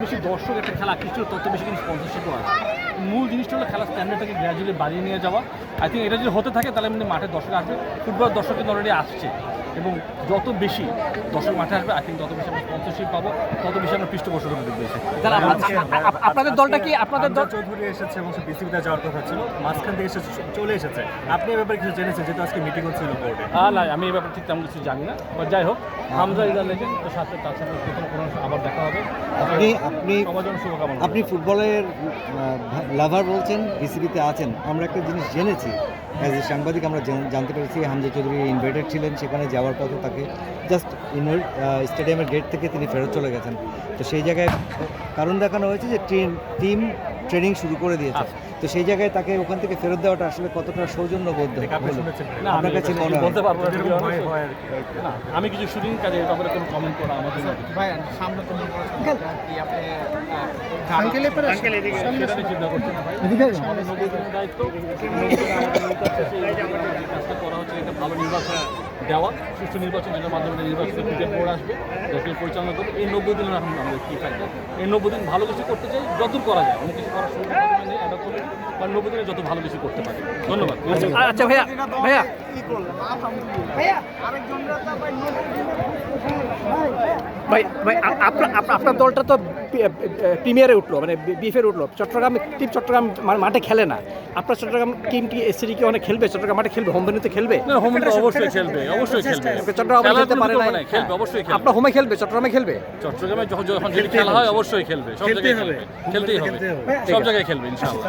বেশি দর্শক একটা খেলা আকৃষ্ট তত বেশি কিন্তু স্পন্সরশিপও আছে। মূল জিনিসটা হলো খেলার স্ট্যান্ডার্ডটাকে গ্র্যাজুয়ালি বাড়িয়ে নিয়ে যাওয়া। আই থিঙ্ক এটা যদি হতে থাকে তাহলে মানে মাঠে দর্শক আসবে। ফুটবল দর্শক কিন্তু অলরেডি আসছে এবং যত বেশি দর্শক মাঠে আসবে আই থিঙ্ক তত বেশি আমরা স্পন্সরশিপ পাবো, তত বেশি আমরা পৃষ্ঠপোষকতা দেখবো। আপনাদের দলটা কি আপনাদের দল চৌধুরী এসেছে এবং সে বিসিবিতে যাওয়ার কথা ছিল, মাঝখান থেকে এসে চলে এসেছে। আপনি এ ব্যাপারে কিছু জেনেছেন যেহেতু আজকে মিটিং হচ্ছিল বোর্ডে? না, আমি এই ব্যাপারে ঠিক তেমন কিছু জানি না। বাট যাই হোক, হামজা ইজ আ লেজেন্ড, তো সাথে তার সাথে কোনো আবার দেখা হবে। সবার জন্য শুভকামনা। আপনি ফুটবলের লাভার বলছেন, বিসিবিতে আছেন। আমরা একটা জিনিস জেনেছি অ্যাজ এ সাংবাদিক, আমরা জানতে পেরেছি হামজা চৌধুরী ইনভাইটেড ছিলেন, সেখানে যাওয়ার পথে তাকে জাস্ট স্টেডিয়ামের গেট থেকে তিনি ফেরত চলে গেছেন। তো সেই জায়গায় কারণ দেখানো হয়েছে যে টিম ট্রেনিং শুরু করে দিয়েছে। তো সেই জায়গায় তাকে ওখান থেকে ফেরত দেওয়াটা আসলে কতটা সৌজন্যবোধ না, আপনার কাছে মনে হয়? বলতে পারবো না, আমি কিছু শুটিং কাজে এই ব্যাপারে কোনো কমেন্ট করা আমাদের সামনে তো সেটা নিয়ে চিন্তা করছি না ভাই। আমাদের 90 দিনের দায়িত্ব, কাজটা করা হচ্ছে একটা ভালো নির্বাচন দেওয়া, সুষ্ঠু নির্বাচন, যেটার মাধ্যমে নির্বাচন ক্রিকেট বোর্ড আসবে, যতই পরিচালনা করবে। এই 90 দিনের এখন আমাদের কী থাকবে, এই 90 দিন ভালো কিছু করতে চাই, যতদূর করা যায়। অনেক কিছু করার সুযোগ নেই, এটা করলে বা 90 দিনে যত ভালো কিছু করতে পারি। ধন্যবাদ। আচ্ছা ভাইয়া ভাইয়া ভাই ভাই আপনার দলটা তো প্রিমিয়ারে উঠলো, মানে বিএফের উঠলো। চট্টগ্রাম মাঠে খেলে না। আপনার চট্টগ্রাম টিম কি এসসি কি অনেক খেলবে? চট্টগ্রাম মাঠে খেলবে, হোম ভেন্যুতে খেলবে? না, হোম ভেন্যুতে অবশ্যই খেলবে, অবশ্যই খেলবে। চট্টগ্রাম খেলতে পারে না, খেলবে, অবশ্যই খেলবে। আপনার হোমে খেলবে, চট্টগ্রামে খেলবে? চট্টগ্রামে যখন যদি খেলা হয় অবশ্যই খেলবে, সব জায়গায় খেলবে, খেলতেই হবে, সব জায়গায় খেলবে ইনশাআল্লাহ।